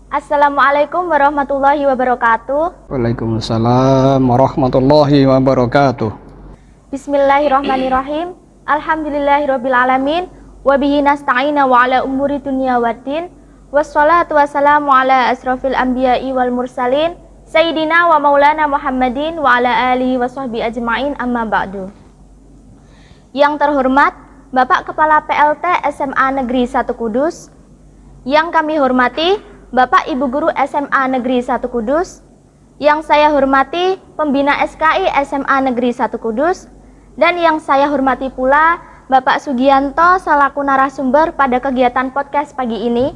Assalamualaikum warahmatullahi wabarakatuh. Waalaikumsalam warahmatullahi wabarakatuh. Bismillahirrahmanirrahim. Alhamdulillahirabbil alamin wa bihi nasta'inu wa ala umuri dunya waddin. Wassalatu wassalamu ala asrofil anbiya'i wal mursalin Sayyidina wa maulana Muhammadin wa ala alihi wa sahbihi ajma'in, amma ba'du. Yang terhormat Bapak Kepala PLT SMA Negeri 1 Kudus, yang kami hormati Bapak Ibu Guru SMA Negeri 1 Kudus, yang saya hormati Pembina SKI SMA Negeri 1 Kudus, dan yang saya hormati pula Bapak Sugianto selaku narasumber pada kegiatan podcast pagi ini.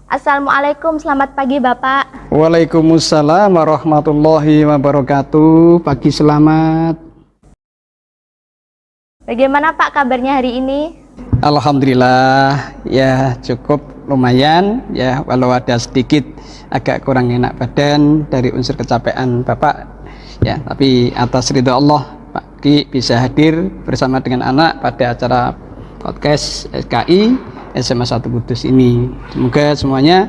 Assalamualaikum, selamat pagi Bapak. Waalaikumsalam warahmatullahi wabarakatuh. Pagi selamat. Bagaimana Pak kabarnya hari ini? Alhamdulillah, ya cukup lumayan ya, walau ada sedikit agak kurang enak badan dari unsur kecapean Bapak ya, tapi atas ridho Allah Pak Ki bisa hadir bersama dengan anak pada acara podcast SKI SMA 1 Kudus ini. Semoga semuanya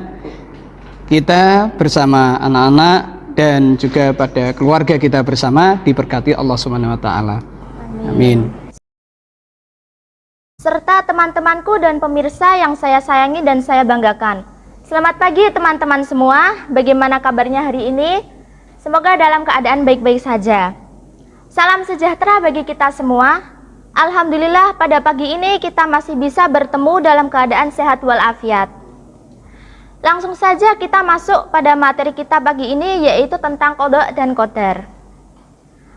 kita bersama anak-anak dan juga pada keluarga kita bersama diberkati Allah Subhanahu wa taala. Amin. Serta teman-temanku dan pemirsa yang saya sayangi dan saya banggakan. Selamat pagi teman-teman semua, bagaimana kabarnya hari ini? Semoga dalam keadaan baik-baik saja. Salam sejahtera bagi kita semua. Alhamdulillah pada pagi ini kita masih bisa bertemu dalam keadaan sehat walafiat. Langsung saja kita masuk pada materi kita pagi ini, yaitu tentang qada dan qadar.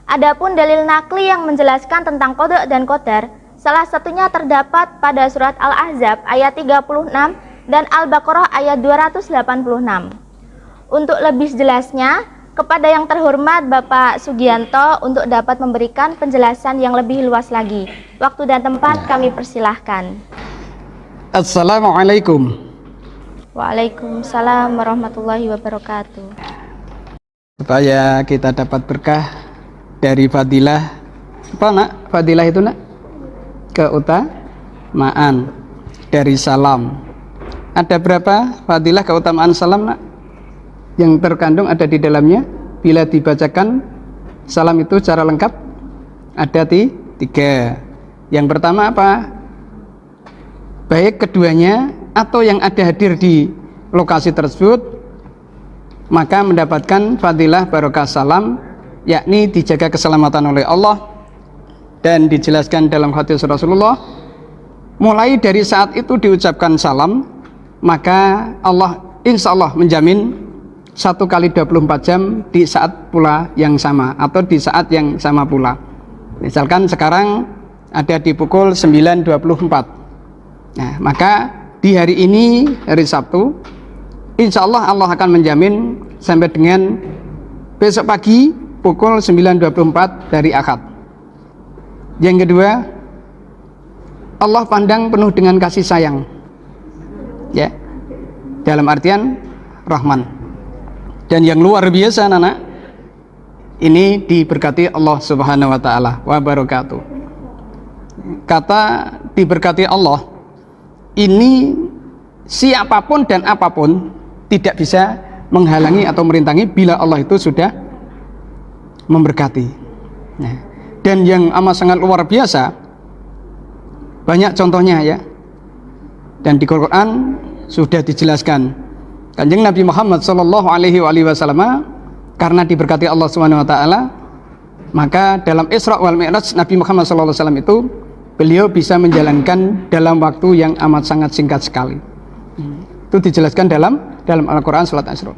Adapun dalil nakli yang menjelaskan tentang qada dan qadar, salah satunya terdapat pada surat Al-Ahzab ayat 36 dan Al-Baqarah ayat 286. Untuk lebih jelasnya, kepada yang terhormat Bapak Sugianto untuk dapat memberikan penjelasan yang lebih luas lagi. Waktu dan tempat kami persilahkan. Assalamualaikum. Waalaikumsalam warahmatullahi wabarakatuh. Supaya kita dapat berkah dari fadilah, apa nak? Fadilah itu nak? Keutamaan dari salam. Ada berapa fadilah keutamaan salam nak? Yang terkandung ada di dalamnya bila dibacakan salam itu secara lengkap? Ada tiga. Yang pertama apa? Baik keduanya atau yang ada hadir di lokasi tersebut maka mendapatkan fadilah barokah salam, yakni dijaga keselamatan oleh Allah. Dan dijelaskan dalam hadis Rasulullah, mulai dari saat itu diucapkan salam, maka Allah insya Allah menjamin 1 kali 24 jam di saat pula yang sama atau di saat yang sama pula. Misalkan sekarang ada di pukul 9.24, nah maka di hari ini, hari Sabtu, insya Allah Allah akan menjamin sampai dengan besok pagi pukul 9.24 dari Ahad. Yang kedua, Allah pandang penuh dengan kasih sayang ya, dalam artian Rahman. Dan yang luar biasa anak-anak, ini diberkati Allah Subhanahu wa taala wa barakatuh. Kata diberkati Allah ini, siapapun dan apapun tidak bisa menghalangi atau merintangi bila Allah itu sudah memberkati. Nah, dan yang amat sangat luar biasa, banyak contohnya ya, dan di Quran sudah dijelaskan. Kanjeng Nabi Muhammad Sallallahu Alaihi Wasallam karena diberkati Allah Subhanahu Wa Taala, maka dalam Isra wal Mi'raj Nabi Muhammad Sallallahu Alaihi Wasallam itu beliau bisa menjalankan dalam waktu yang amat sangat singkat sekali. Itu dijelaskan dalam Al-Quran surat Isra.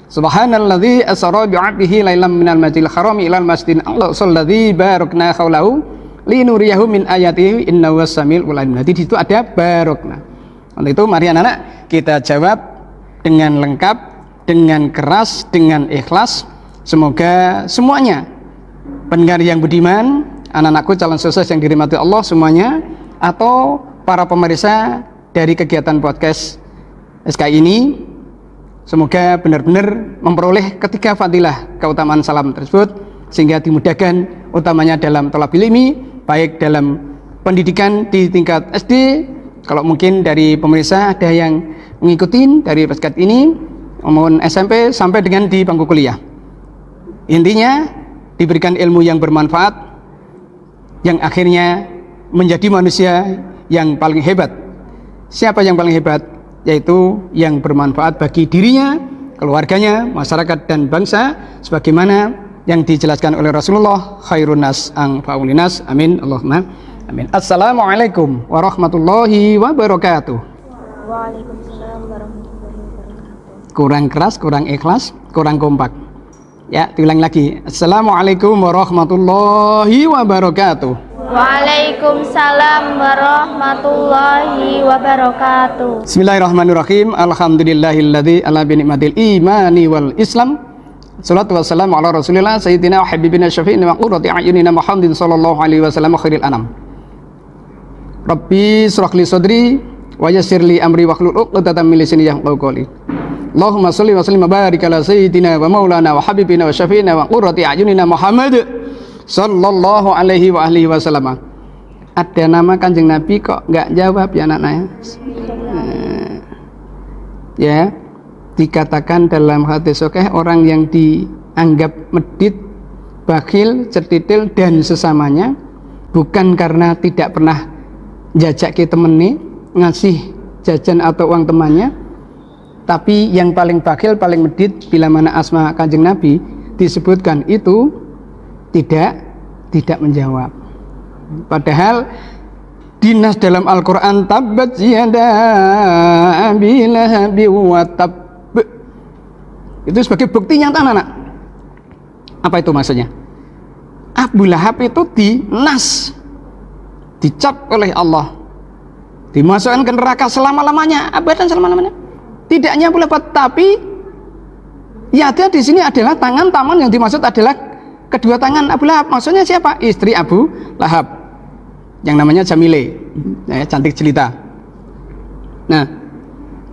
Subhanalladzi asra bi'abdihi lailam minal masjidil haram ilal masjidil aqsal ladzi barakna haulahu linuriyahu min ayatihi innahu was-samiul alim. Jadi di situ ada barokna. Untuk itu mari anak-anak kita jawab dengan lengkap, dengan keras, dengan ikhlas. Semoga semuanya pendengar yang budiman, anak-anakku calon sukses yang dirahmati Allah semuanya, atau para pemirsa dari kegiatan podcast SKI ini, semoga benar-benar memperoleh ketiga fadilah keutamaan salam tersebut, sehingga dimudahkan utamanya dalam thalabul ilmi, baik dalam pendidikan di tingkat SD. Kalau mungkin dari pemirsa ada yang mengikuti dari podcast ini, maupun SMP sampai dengan di bangku kuliah. Intinya diberikan ilmu yang bermanfaat, yang akhirnya menjadi manusia yang paling hebat. Siapa yang paling hebat? Yaitu yang bermanfaat bagi dirinya, keluarganya, masyarakat dan bangsa, sebagaimana yang dijelaskan oleh Rasulullah, khairun nas anfa'un linnas. Amin Allahumma amin. Assalamualaikum warahmatullahi wabarakatuh. Waalaikumsalam warahmatullahi wabarakatuh. Kurang keras, kurang ikhlas, kurang kompak. Ya, diulang lagi. Assalamualaikum warahmatullahi wabarakatuh. Waalaikumsalam warahmatullahi wabarakatuh. Bismillahirrahmanirrahim. Alhamdulillahilladzi ala bi ni'matil imani wal islam. Salatu wassalamu ala Rasulillah sayyidina wa habibina syafi'ina wa qurrati a'yunina Muhammadin sallallahu alaihi wasallam khairil anam. Rabbi shrah li sadri wa yassir li amri wahlul 'uqdatam min lisani yafqahu qawli. Allahumma shalli wa sallim wa barik ala sayyidina wa maulana wa habibina wa syafi'ina wa qurrati a'yunina Muhammad sallallahu alaihi wa alihi wasallam. Ada nama Kanjeng Nabi kok nggak jawab ya anak-anak ya. Dikatakan dalam hadis sahih, orang yang dianggap medit, bakhil, certitil dan sesamanya bukan karena tidak pernah jajak ke temeni, ngasih jajan atau uang temannya, tapi yang paling bakhil, paling medit bila mana asma Kanjeng Nabi disebutkan itu tidak menjawab. Padahal dinas dalam Al-Quran tabbat yada abi lahabi wa tab, itu sebagai bukti nyata anak. Apa itu maksudnya? Abu Lahab itu dinas, dicap oleh Allah, dimasukkan ke neraka selama-lamanya, abadan selama-lamanya. Tidak hanya Abu Lahab, tapi ya ada di sini adalah tangan yang dimaksud adalah kedua tangan Abu Lahab. Maksudnya siapa? Istri Abu Lahab yang namanya Jamile, ya, cantik jelita. Nah,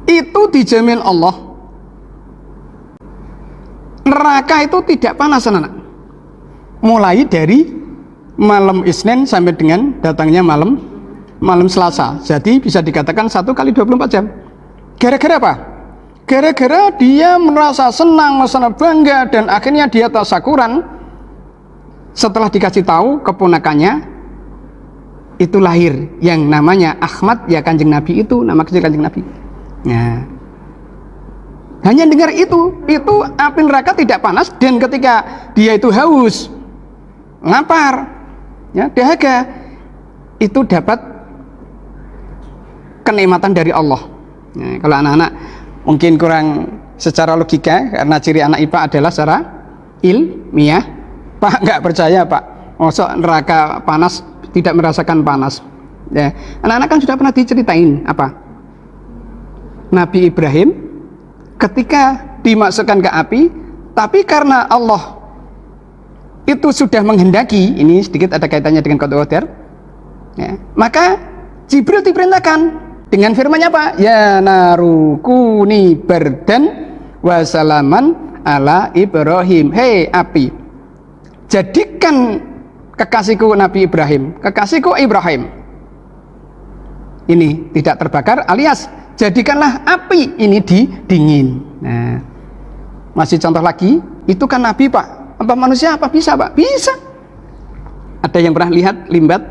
itu dijamin Allah, neraka itu tidak panas anak, mulai dari malam Isnin sampai dengan datangnya malam Selasa. Jadi bisa dikatakan 1 kali 24 jam. Gara-gara apa? Gara-gara dia merasa senang, merasa bangga, dan akhirnya dia tasakuran. Setelah dikasih tahu keponakannya itu lahir yang namanya Ahmad, ya Kanjeng Nabi, itu nama kecil Kanjeng Nabi. Nah, hanya dengar itu api neraka tidak panas, dan ketika dia itu haus, lapar, ya, dahaga, itu dapat kenikmatan dari Allah. Nah, kalau anak-anak mungkin kurang secara logika, karena ciri anak IPA adalah secara ilmiah. Pak nggak percaya Pak, masa neraka panas, tidak merasakan panas. Ya, anak-anak kan sudah pernah diceritain apa? Nabi Ibrahim ketika dimasukkan ke api, tapi karena Allah itu sudah menghendaki, ini sedikit ada kaitannya dengan qadar, ya, maka Jibril diperintahkan dengan firman-Nya apa? Ya naru kuni bardan wa salaman ala Ibrahim. Hei api, jadikan kekasihku Nabi Ibrahim, kekasihku Ibrahim ini tidak terbakar, alias jadikanlah api ini dingin. Nah, masih contoh lagi, itu kan Nabi Pak, apa manusia, apa bisa Pak? Bisa. Ada yang pernah lihat limbat?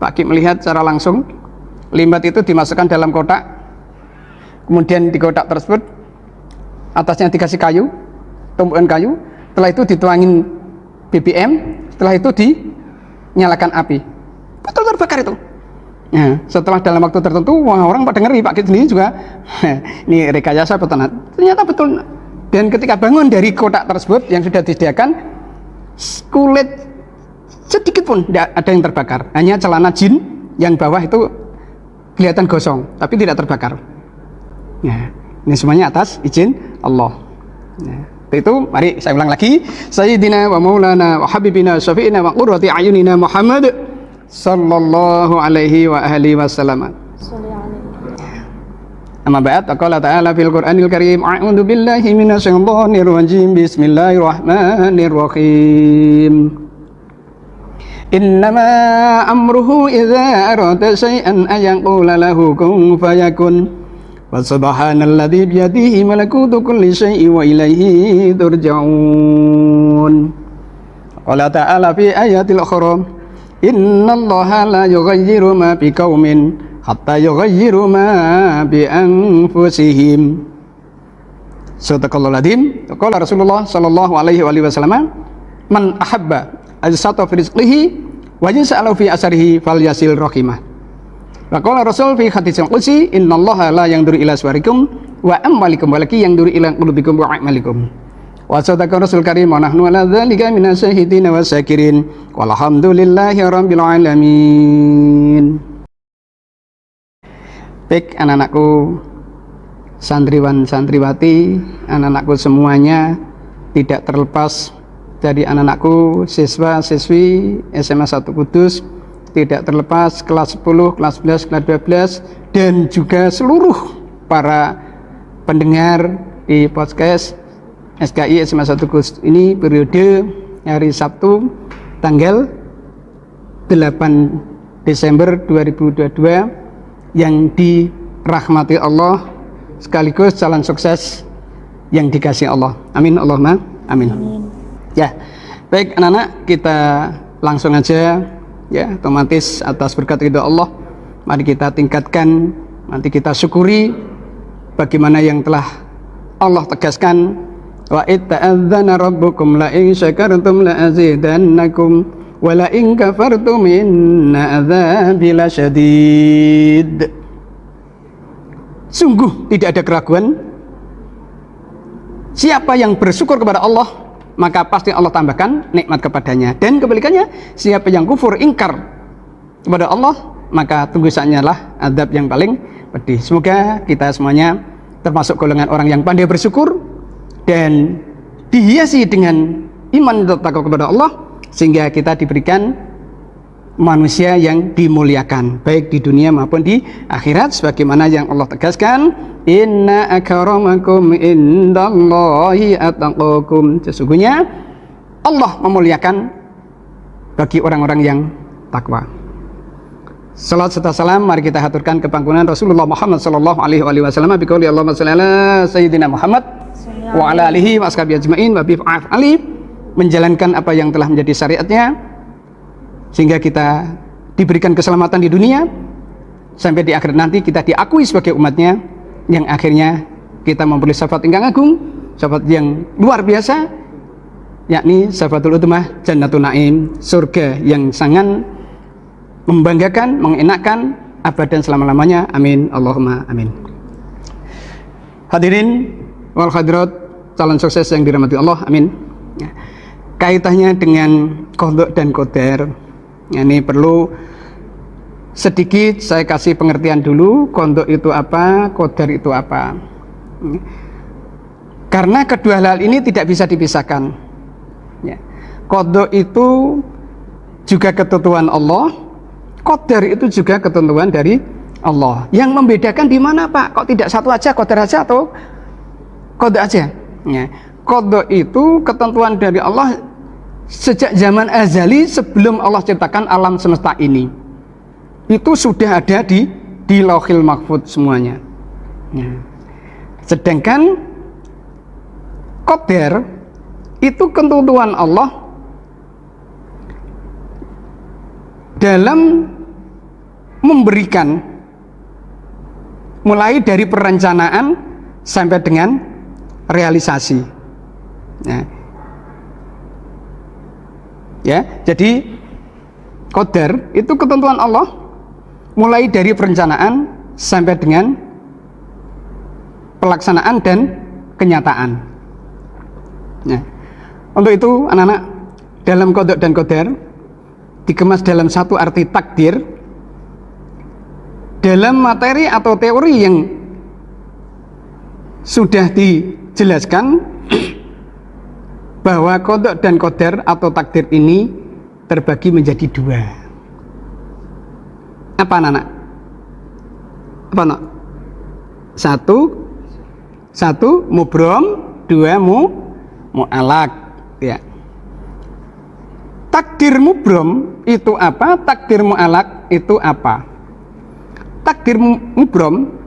Pak Kim melihat secara langsung, limbat itu dimasukkan dalam kotak, kemudian di kotak tersebut atasnya dikasih kayu, tumpukan kayu, setelah itu dituangin BBM, setelah itu dinyalakan api, betul terbakar itu. Nah, setelah dalam waktu tertentu, wah, orang pada ngeri, Pak Kit sendiri juga ini rekayasa peternak, ternyata betul. Dan ketika bangun dari kotak tersebut yang sudah disediakan, kulit sedikit pun tidak ada yang terbakar, hanya celana jin yang bawah itu kelihatan gosong tapi tidak terbakar. Nah, ini semuanya atas izin Allah. Nah, itu mari saya ulang lagi, sayyidina wa maulana wa habibina syafi'ina wa qurrati a'yunina Muhammad sallallahu alaihi wa alihi wasallam. Amma ba'd, qala ta'ala fil Qur'anil Karim, a'udzu billahi minasyaitonir rajim, bismillahirrahmanirrahim. Innama amruhu idza arada syai'an ay yaqula lahu kun fayakun. Wa subhanalladzi biyadihi malakutu kulli syai'in wa ilaihi turja'un. Qala ta'ala fi ayatil ukhra, innallaha la yughayyiru ma biqaumin hatta yughayyiru ma bi anfusihim. Sadaqallahul adzim. Qala Rasulullah sallallahu alaihi wasallam, man ahabba ajsata fi rizqihi wa yas'alu fi asarihi falyasil rahimah. Wa qala Rasul fi hadisil qudsi, innallaha la yanzuru ila suwarikum wa amwalikum walakin yanzuru ila qulubikum wa a'malikum. Wa sadaqa Rasul karim wa nahnu ala dzalika minasyahidin wa syakirin walhamdulillahi rabbil alamin. Baik anak-anakku, santriwan santriwati, anak-anakku semuanya, tidak terlepas dari anak-anakku siswa siswi SMA 1 Kudus, tidak terlepas kelas 10, kelas 11, kelas 12, dan juga seluruh para pendengar di podcast SKI SMA 1 Kudus ini periode hari Sabtu tanggal 8 Desember 2022 yang dirahmati Allah sekaligus calon sukses yang dikasih Allah. Amin Allahumma amin. Ya, baik anak-anak, kita langsung aja ya, otomatis atas berkat ridha Allah, mari kita tingkatkan, nanti kita syukuri bagaimana yang telah Allah tegaskan, wa itta'adzana rabbukum la in syakartum la azidannakum wa la in kafartum inna adzabi lasyadid. Sungguh tidak ada keraguan, siapa yang bersyukur kepada Allah maka pasti Allah tambahkan nikmat kepadanya, dan kebalikannya siapa yang kufur ingkar kepada Allah maka tunggu saatnya lah azab yang paling pedih. Semoga kita semuanya termasuk golongan orang yang pandai bersyukur dan dihiasi dengan iman dan takwa kepada Allah, sehingga kita diberikan manusia yang dimuliakan baik di dunia maupun di akhirat, sebagaimana yang Allah tegaskan, inna akramakum indallahi atqakum. Sesungguhnya Allah memuliakan bagi orang-orang yang takwa. Salat serta salam mari kita haturkan kepangkuan Rasulullah Muhammad sallallahu alaihi wasallam bi qouli Allahumma shalli ala sayyidina Muhammad wa ala alihi wa ashabihi ajmain wa bi ali, menjalankan apa yang telah menjadi syariatnya sehingga kita diberikan keselamatan di dunia sampai di akhirat nanti kita diakui sebagai umatnya, yang akhirnya kita memperoleh syafaat yang agung, syafaat yang luar biasa, yakni syafaatul utamah jannatun naim, surga yang sangat membanggakan, mengenakkan abadan selama-lamanya. Amin Allahumma amin. Hadirin wal hadirat, calon sukses yang dirahmati Allah, amin. Kaitannya dengan qadha dan qadar, ini perlu sedikit saya kasih pengertian dulu. Qadha itu apa, qadar itu apa, karena kedua hal ini tidak bisa dipisahkan ya. Qadha itu juga ketentuan Allah, qadar itu juga ketentuan dari Allah. Yang membedakan di mana Pak? Kok tidak satu aja, qadar aja atau qadha aja ya. Qadha itu ketentuan dari Allah sejak zaman azali, sebelum Allah ciptakan alam semesta ini, itu sudah ada di Lauhil Mahfuz semuanya ya. Sedangkan qadar itu ketentuan Allah dalam memberikan, mulai dari perencanaan sampai dengan realisasi ya. Jadi qadar itu ketentuan Allah mulai dari perencanaan sampai dengan pelaksanaan dan kenyataan ya. Untuk itu anak-anak, dalam qadha dan qadar dikemas dalam satu arti takdir dalam materi atau teori yang sudah dijelaskan bahwa qadha dan qadar atau takdir ini terbagi menjadi dua. Apa anak-anak? Apa anak? Satu mubrom, dua mu'alak ya. Takdir mubrom itu apa? Takdir mu'alak itu apa? Takdir mubrom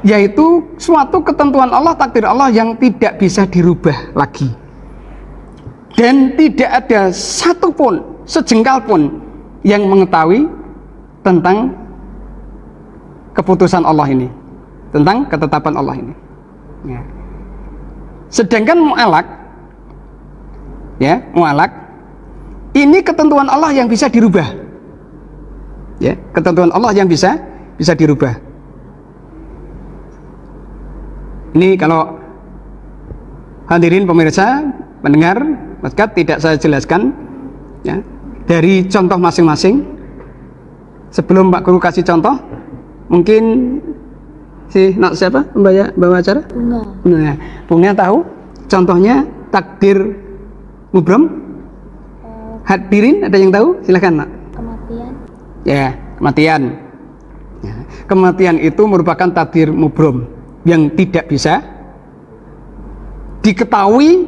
yaitu suatu ketentuan Allah, takdir Allah yang tidak bisa dirubah lagi, dan tidak ada satupun sejengkal pun yang mengetahui tentang keputusan Allah ini, tentang ketetapan Allah ini. Ya. Sedangkan mu'alaq, ya, mu'alaq ini ketentuan Allah yang bisa dirubah. Ya, ketentuan Allah yang bisa dirubah. Ini kalau hadirin pemirsa, pendengar, maka tidak saya jelaskan ya, dari contoh masing-masing. Sebelum Pak Guru kasih contoh, mungkin siapa membawa acara? Bunga. Nah, Bunga tahu contohnya takdir mubram? Hadirin ada yang tahu? Silakan, Nak. Kematian. Ya, kematian. Ya, kematian itu merupakan takdir mubram yang tidak bisa diketahui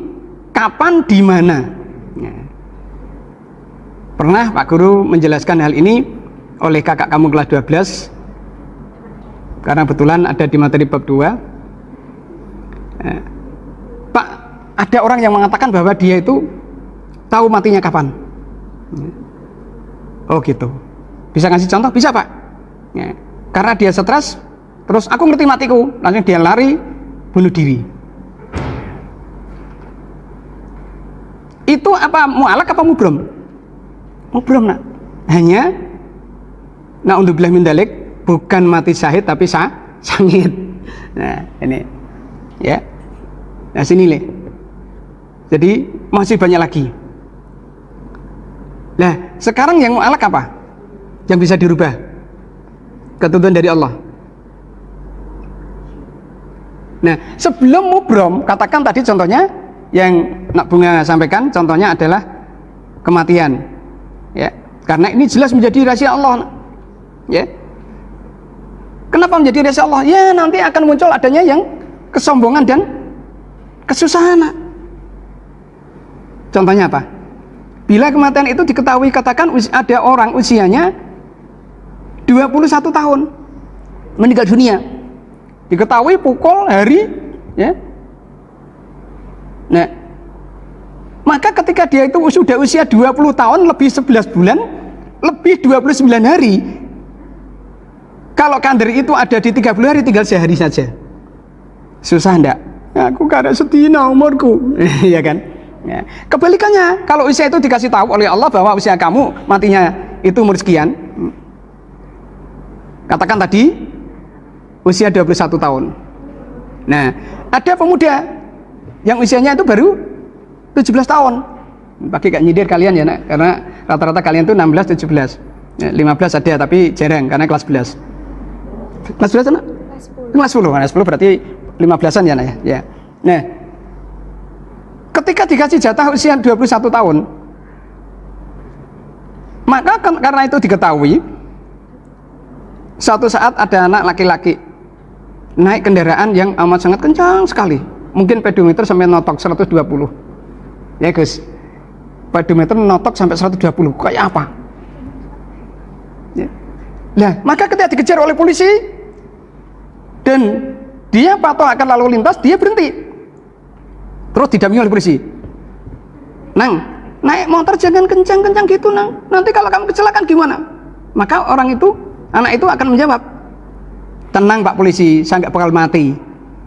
kapan di mana. Ya. Pernah Pak Guru menjelaskan hal ini oleh kakak kamu kelas 12 karena kebetulan ada di materi bab 2. Pak, ada orang yang mengatakan bahwa dia itu tahu matinya kapan. Oh gitu. Bisa ngasih contoh? Bisa, Pak. Ya. Karena dia stres, terus aku ngerti matiku, langsung dia lari bunuh diri. Itu apa mu'alaq apa mubram? Mubram, Nak. Hanya na'udzubillah min dzalik, bukan mati syahid tapi sangit. Nah, ini. Ya. Nah, sini Le. Jadi masih banyak lagi. Nah, sekarang yang mu'alaq apa? Yang bisa dirubah? Ketentuan dari Allah. Nah, sebelum mubram, katakan tadi contohnya yang Nak Bunga sampaikan, contohnya adalah kematian. Ya, karena ini jelas menjadi rahasia Allah. Ya. Kenapa menjadi rahasia Allah? Ya, nanti akan muncul adanya yang kesombongan dan kesusahan. Contohnya apa? Bila kematian itu diketahui, katakan ada orang usianya 21 tahun meninggal dunia, diketahui pukul, hari, ya. Nah, maka ketika dia itu sudah usia 20 tahun lebih 11 bulan lebih 29 hari, kalau kalender itu ada di 30 hari, tinggal sehari saja. Susah enggak? Aku kada setina umurku. Ya kan? Ya. Kebalikannya, kalau usia itu dikasih tahu oleh Allah bahwa usia kamu matinya itu umur sekian, katakan tadi usia 21 tahun. Nah, ada pemuda yang usianya itu baru 17 tahun. Pakai gak nyindir kalian ya, Nak? Karena rata-rata kalian itu 16, 17. Ya, 15 ada tapi jarang karena kelas 11. Kelas 11 Nak? Kelas 10. Kelas 10 berarti 15-an ya, Nak ya. Ya. Nah, ketika dikasih jatah usia 21 tahun, maka karena itu diketahui, suatu saat ada anak laki-laki naik kendaraan yang amat sangat kencang sekali, mungkin pedometer sampai notok 120. Ya guys, pedometer notok sampai 120, kayak apa? Ya. Nah, maka ketika dikejar oleh polisi dan dia patuh akan lalu lintas, dia berhenti. Terus didampingi oleh polisi. Nang, naik motor jangan kencang-kencang gitu, Nang. Nanti kalau kamu kecelakaan gimana? Maka orang itu, anak itu akan menjawab, tenang Pak polisi, saya nggak bakal mati.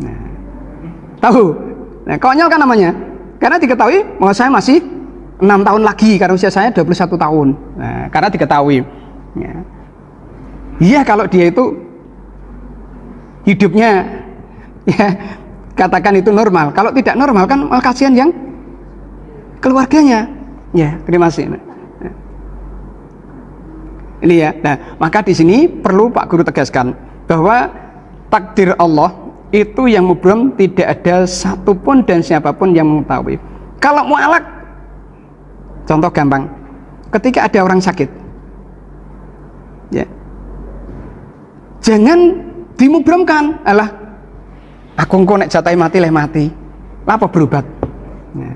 Nah, tahu? Nah, konyol kan namanya? Karena diketahui bahwa saya masih 6 tahun lagi, karena usia saya 21 tahun. Nah, karena diketahui. Ya. Iya, kalau dia itu hidupnya, ya, katakan itu normal. Kalau tidak normal kan malah kasihan yang keluarganya. Ya, terima kasih. Nah. Ini ya. Nah, maka di sini perlu Pak Guru tegaskan bahwa takdir Allah itu yang mubram, tidak ada satupun dan siapapun yang mengetahui. Kalau mu'alaq, contoh gampang, ketika ada orang sakit, ya, jangan dimubramkan, alah aku engko nek jatai mati leh mati, apa berobat. Ya.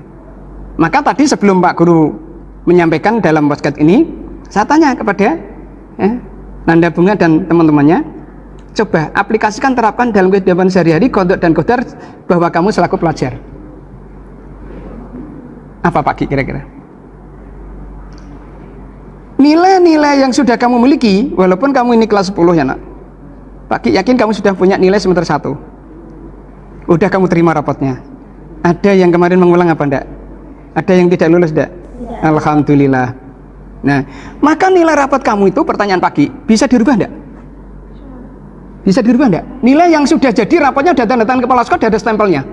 Maka tadi sebelum Pak Guru menyampaikan dalam podcast ini, saya tanya kepada Nanda Bunga dan teman-temannya, Coba aplikasikan, terapkan dalam kehidupan sehari-hari, kodok dan kodar bahwa kamu selaku pelajar. Apa Pak Ki kira-kira? Nilai-nilai yang sudah kamu miliki, walaupun kamu ini kelas 10 ya nak, Pak Ki yakin kamu sudah punya nilai semester 1. Udah kamu terima rapotnya. Ada yang kemarin mengulang apa enggak? Ada yang tidak lulus enggak? Alhamdulillah. Nah, maka nilai rapot kamu itu, pertanyaan Pak Ki, bisa dirubah enggak? Bisa dirubah enggak? Nilai yang sudah jadi rapotnya ada tanda tangan kepala sekolah, ada stempelnya.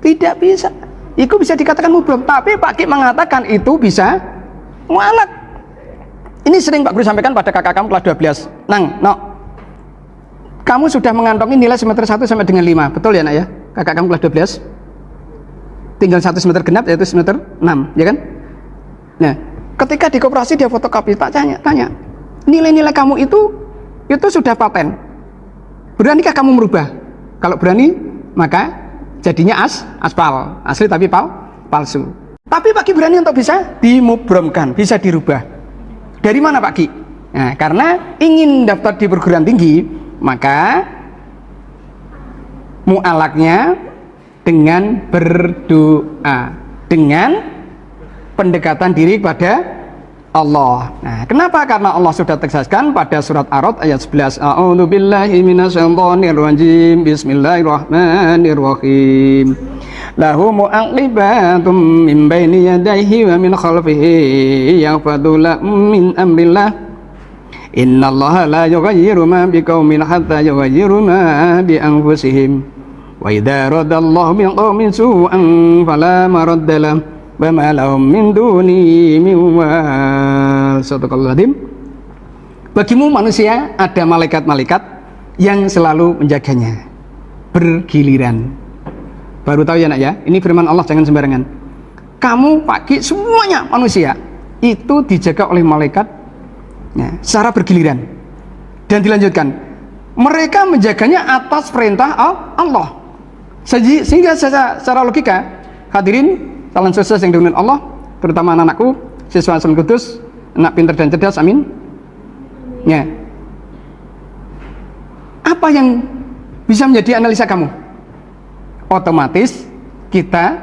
Tidak bisa. Itu bisa dikatakan mubrom. Tapi Pak Ki mengatakan itu bisa mualak. Ini sering Pak Guru sampaikan pada kakak kamu kelas 12. Kamu sudah mengantongi nilai semester 1 sampai dengan 5. Betul ya nak ya? Kakak kamu kelas 12. Tinggal satu semester genap, yaitu semester 6, ya kan? Nah, ketika di koperasi dia fotokopi, tak tanya, nilai-nilai kamu itu sudah paten. Beranikah kamu merubah? Kalau berani, maka jadinya aspal, asli tapi palsu. Tapi Pak Ki berani untuk bisa dimubromkan, bisa dirubah. Dari mana Pak Ki? Nah, karena ingin daftar di perguruan tinggi, maka mu'alaknya dengan berdoa, dengan pendekatan diri kepada Allah. Nah, kenapa? Karena Allah sudah tegaskan pada surat Ar-Ra'd ayat 11. A'udzubillahi minasyaitonirrajim. Bismillahirrahmanirrahim. Lahu mu'aqibatum min baini yadayhi wa min khalfihi yahfaduna min amrillah. Innallaha la yughayyiru ma biqaumin hatta yughayyiru ma bi anfusihim. Wa idza radallahu min qaumin su'an fala maradda lahu wa ma lahum min dunihi min wal. Sadaqallahul. Bagimu manusia ada malaikat-malaikat yang selalu menjaganya bergiliran. Baru tahu ya nak ya, ini firman Allah, jangan sembarangan. Kamu Pak Ki, semuanya manusia itu dijaga oleh malaikat ya, secara bergiliran. Dan dilanjutkan, mereka menjaganya atas perintah Allah. Sehingga secara logika, hadirin salam sukses yang dimuliakan Allah, terutama anak-anakku, siswa Asal Kudus, anak pintar dan cerdas, amin. Ya. Apa yang bisa menjadi analisa kamu? Otomatis kita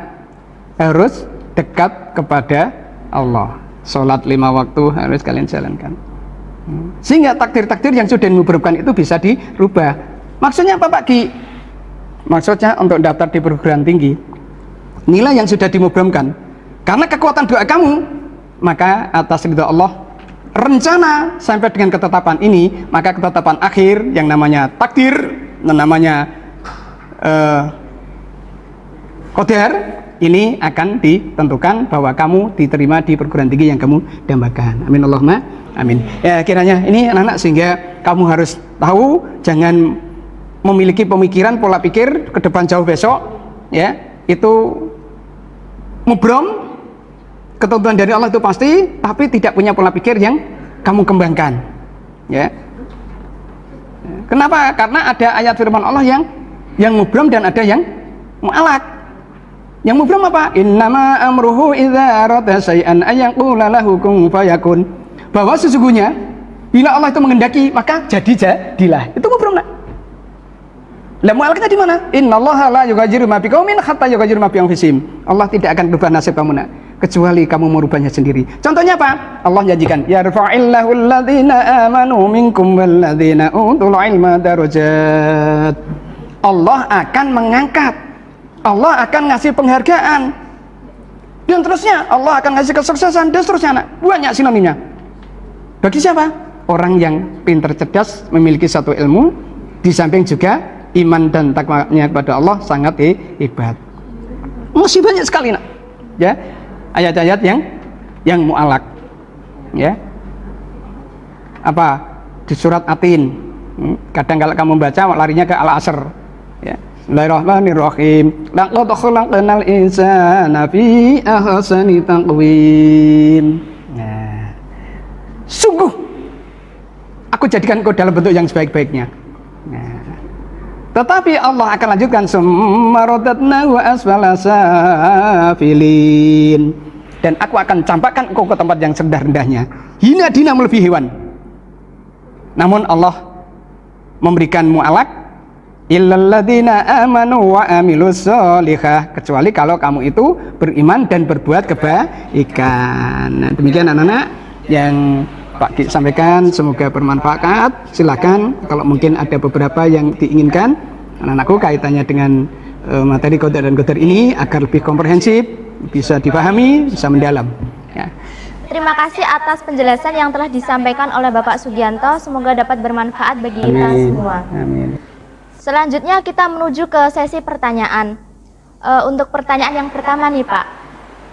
harus dekat kepada Allah. Sholat 5 waktu harus kalian jalankan. Sehingga takdir-takdir yang sudah dimubromkan itu bisa dirubah. Maksudnya apa Pak Ki? Maksudnya untuk daftar di perguruan tinggi, nilai yang sudah dimubromkan karena kekuatan doa kamu, maka atas ridha Allah, rencana sampai dengan ketetapan ini, maka ketetapan akhir yang namanya takdir, yang namanya qadar, ini akan ditentukan bahwa kamu diterima di perguruan tinggi yang kamu dambakan. Amin Allahumma amin. Ya, kiranya ini anak-anak sehingga kamu harus tahu, jangan memiliki pemikiran pola pikir ke depan jauh besok ya, itu mubrom, ketentuan dari Allah itu pasti, tapi tidak punya pola pikir yang kamu kembangkan ya. Kenapa? Karena ada ayat firman Allah yang mubrom dan ada yang mu'alak. Yang mubrom apa? Innama amruhu idza arada syai'an ayyaqula lahu kun fayakun. Bahwa sesungguhnya bila Allah itu menghendaki maka jadilah. Itu mubrom nak. Lah mu'alaknya di mana? Innallaha la yughayyiru ma biqaumin hatta yughayyiru ma bi anfusihim. Allah tidak akan berubah nasib kamu nak, kecuali kamu merubahnya sendiri. Contohnya apa? Allah janjikan, yarfa'illahu alladhina amanu minkum walladzina utul ilma darajat. Allah akan mengangkat, Allah akan ngasih penghargaan, dan terusnya Allah akan ngasih kesuksesan, dan seterusnya nak. Banyak sinonimnya. Bagi siapa? Orang yang pintar cerdas, memiliki satu ilmu, di samping juga iman dan takwanya kepada Allah sangat hebat. Masih banyak sekali nak ya ayat-ayat yang mu'alak ya. Apa di surat Atin, kadang kalau kamu baca larinya ke Al-Asr ya. Bismillahirrahmanirrahim. Laqad khalaqnal insana fi ahsani taqwim. Nah, sungguh aku jadikan kau dalam bentuk yang sebaik-baiknya. Nah, tetapi Allah akan lanjutkan, summarodatnahu asfala safilin, dan aku akan campakkan engkau ke tempat yang serendah-rendahnya, hina dina melebihi hewan. Namun Allah memberikan mu'alak illalladzina amanu wa amilus sholihah, kecuali kalau kamu itu beriman dan berbuat kebaikan. Nah, demikian anak-anak yang Pak Ki sampaikan, semoga bermanfaat. Silakan kalau mungkin ada beberapa yang diinginkan anak-anakku kaitannya dengan materi qada dan qadar ini agar lebih komprehensif, bisa dipahami, bisa mendalam ya. Terima kasih atas penjelasan yang telah disampaikan oleh Bapak Sugianto. Semoga dapat bermanfaat bagi kita Amin. semua. Amin. Selanjutnya kita menuju ke sesi pertanyaan. Untuk pertanyaan yang pertama nih Pak,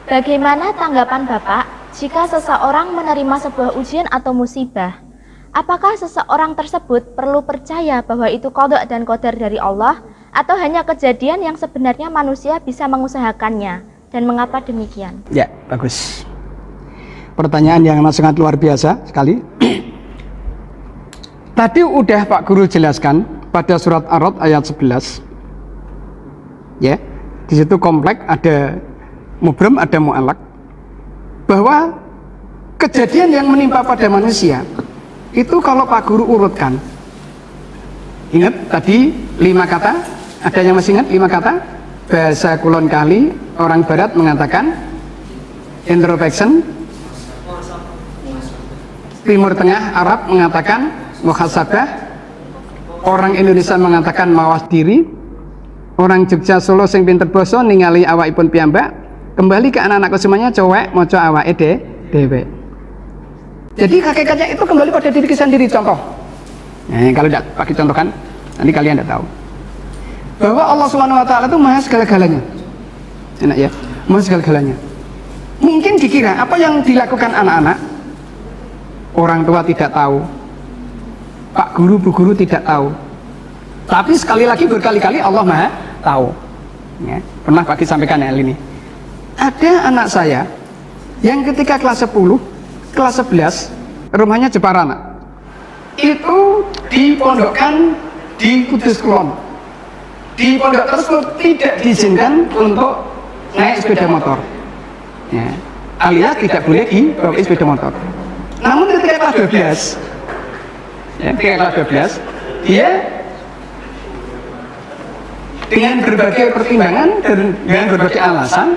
bagaimana tanggapan Bapak jika seseorang menerima sebuah ujian atau musibah? Apakah seseorang tersebut perlu percaya bahwa itu qada dan qadar dari Allah, atau hanya kejadian yang sebenarnya manusia bisa mengusahakannya? Dan mengapa demikian? Ya, bagus. Pertanyaan yang sangat luar biasa sekali. Tadi udah Pak Guru jelaskan pada surat Ar-Ra'd ayat 11. Ya, di situ kompleks ada mubram, ada mu'alak, bahwa kejadian yang menimpa pada manusia itu kalau Pak Guru urutkan, ingat tadi 5 kata, ada yang masih ingat 5 kata? Bahasa Kulon Kali, orang Barat mengatakan introspection, Timur Tengah Arab mengatakan muhasabah, orang Indonesia mengatakan mawas diri, orang Jogja Solo sing pinter basa ningali awakipun piyambak. Kembali ke anak-anakku semuanya, cowek moco awake dhewe. Jadi hakikatnya itu kembali pada diri kita sendiri. Contoh, kalau tidak pakai contoh kan, nanti kalian tidak tahu bahwa Allah Subhanahu Wa Taala itu maha segala-galanya. Enak ya, maha segala-galanya. Mungkin dikira apa yang dilakukan anak-anak, orang tua tidak tahu, Pak Guru, Bu Guru tidak tahu. Tapi sekali lagi berkali-kali Allah maha tahu. Ya, pernah Pak Ki sampaikan hal ini. Ada anak saya yang ketika kelas 10, kelas 11, rumahnya Jepara nak. Itu dipondokkan di Kudus Kulon. Di pondok tersebut tidak diizinkan untuk naik sepeda motor. Ya, alias tidak boleh dibawa sepeda motor. Namun ketika kelas 12, ya, ketika kelas 12, dia dengan berbagai pertimbangan dan dengan berbagai alasan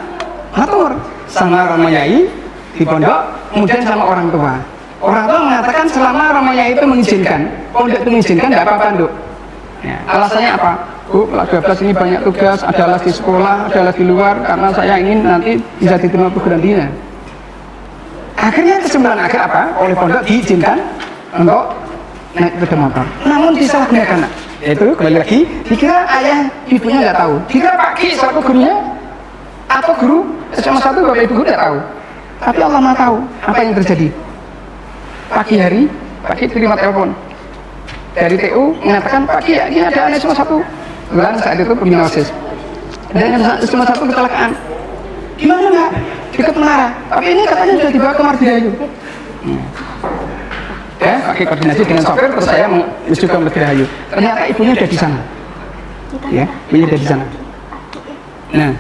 ngatur sama Romayai di pondok, kemudian sama orang tua. Orang tua mengatakan selama Romayai itu mengizinkan, pondok itu mengizinkan, tidak apa-apa Nduk. Ya, alasannya apa? Bu, kelas 12 ini banyak tugas, ada les di sekolah, ada les di luar, karena saya ingin nanti bisa diterima perguruan tinggi. Akhirnya kesimpulan akhir apa? Oleh pondok diizinkan untuk naik sepeda motor. Namun disalahgunakan, yaitu kembali lagi, dikira ayah ibunya nggak tahu, dikira Pak Ki selaku gurunya atau guru SMA 1 Bapak Ibu guru tidak tahu. Tapi Allah Maha tahu apa yang terjadi. Pagi hari, Pak Ki terima telepon dari TU mengatakan, Pak Ki, ini ada anak SMA 1. Kebetulan saat itu pembina OSIS. Dan SMA 1 kecelakaan. Gimana Mbak? Dekat menara. Tapi ini katanya sudah dibawa ke Mardidayu. Ya, pakai koordinasi dengan sopir, terus saya menuju ke Mardidayu. Ternyata ibunya ada di sana. Ya, ibunya ada di sana. Nah,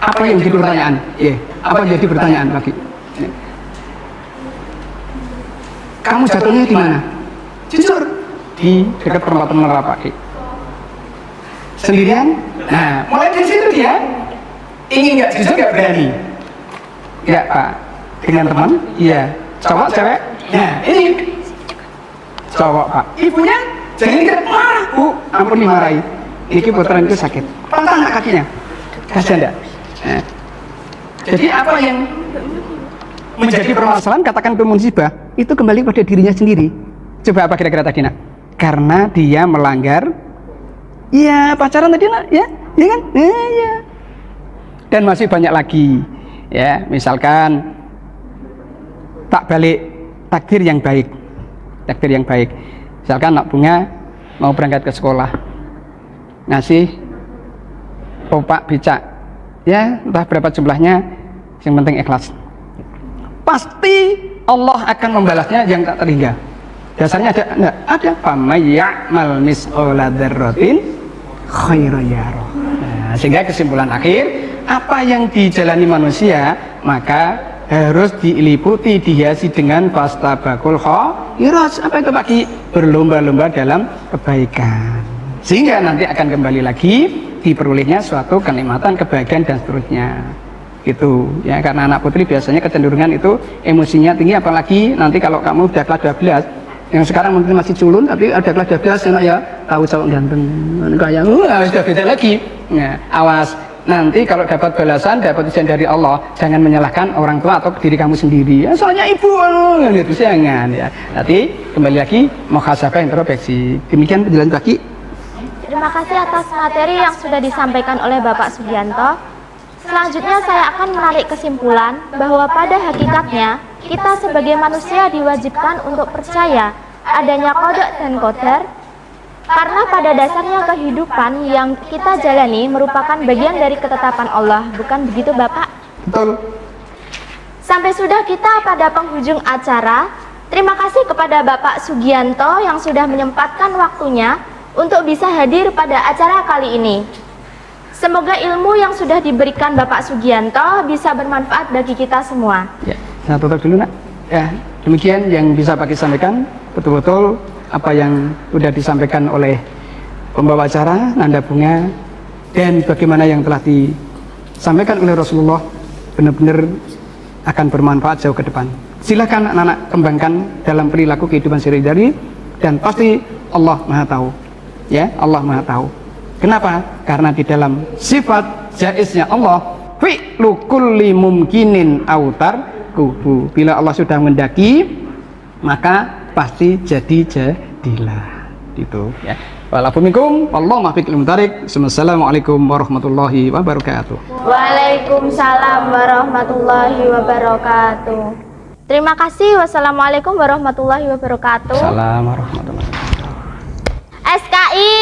apa yang jadi pertanyaan? Ya, apa yang jadi pertanyaan lagi? Ya. Kamu jatuhnya di mana? Jujur, di dekat perempatan menara Pak Ki. Sendirian? Nah, mulai dari situ dia ingin nggak jujur, nggak berani. Ya Pak, dengan teman? Iya. Cowok, cewek? Nah, ini cowok Pak. Ibunya jadi kita marah. Bu, ampun dimarahi. Ini putaran itu sakit. Patah nggak kakinya? Kasihan enggak? Nah, jadi apa yang menjadi permasalahan, katakan itu musibah, itu kembali pada dirinya sendiri. Coba apa kira-kira tadi nak? Karena dia melanggar, ya pacaran tadi nak, ya kan? Ya. Dan masih banyak lagi, ya misalkan tak balik takdir yang baik, misalkan anak bunga mau berangkat ke sekolah, ngasih opak becak, ya entah berapa jumlahnya, yang penting ikhlas. Pasti Allah akan membalasnya yang tak terhingga. Dasarnya ada famayyamal misqala dzarratin khairan yarah. Nah, sehingga kesimpulan akhir, apa yang dijalani manusia maka harus diliputi, dihiasi dengan fastabaqul khairat. Apa itu bagi berlomba-lomba dalam kebaikan, sehingga nanti akan kembali lagi diperolehnya suatu kenikmatan, kebahagiaan dan seterusnya. Gitu ya, karena anak putri biasanya kecenderungan itu emosinya tinggi, apalagi nanti kalau kamu udah kelas 12, yang sekarang mungkin masih culun tapi ada kelas 12 enak ya, tahu cowok ganteng kayak sudah beda lagi. Nah, awas nanti kalau dapat balasan, dapat ujian dari Allah, jangan menyalahkan orang tua atau diri kamu sendiri. Ya, soalnya ibu itu jangan ya. Nanti kembali lagi muhasabah, introspeksi. Demikian penjelasan bagi. Terima kasih atas materi yang sudah disampaikan oleh Bapak Sugianto. Selanjutnya saya akan menarik kesimpulan bahwa pada hakikatnya kita sebagai manusia diwajibkan untuk percaya adanya qada dan qadar, karena pada dasarnya kehidupan yang kita jalani merupakan bagian dari ketetapan Allah. Bukan begitu Bapak? Betul. Sampai sudah kita pada penghujung acara. Terima kasih kepada Bapak Sugianto yang sudah menyempatkan waktunya untuk bisa hadir pada acara kali ini. Semoga ilmu yang sudah diberikan Bapak Sugianto bisa bermanfaat bagi kita semua. Ya, saya tutup dulu nak. Ya, demikian yang bisa Pak sampaikan. Betul-betul apa yang sudah disampaikan oleh pembawa acara Nanda Bunga dan bagaimana yang telah disampaikan oleh Rasulullah benar-benar akan bermanfaat jauh ke depan. Silakan anak-anak kembangkan dalam perilaku kehidupan sehari-hari dan pasti Allah Maha tahu. Ya, Allah Maha tahu. Kenapa? Karena di dalam sifat jaiznya Allah, fi'lu kulli mumkinin autar kubu. Bila Allah sudah mendaki, maka pasti jadilah. Itu ya. Walaupunikum, wallahu muwaffiq lil muthariq. Assalamualaikum warahmatullahi wabarakatuh. Waalaikumsalam warahmatullahi wabarakatuh. Terima kasih. Wassalamualaikum warahmatullahi wabarakatuh. Assalamualaikum warahmatullahi wabarakatuh. SKI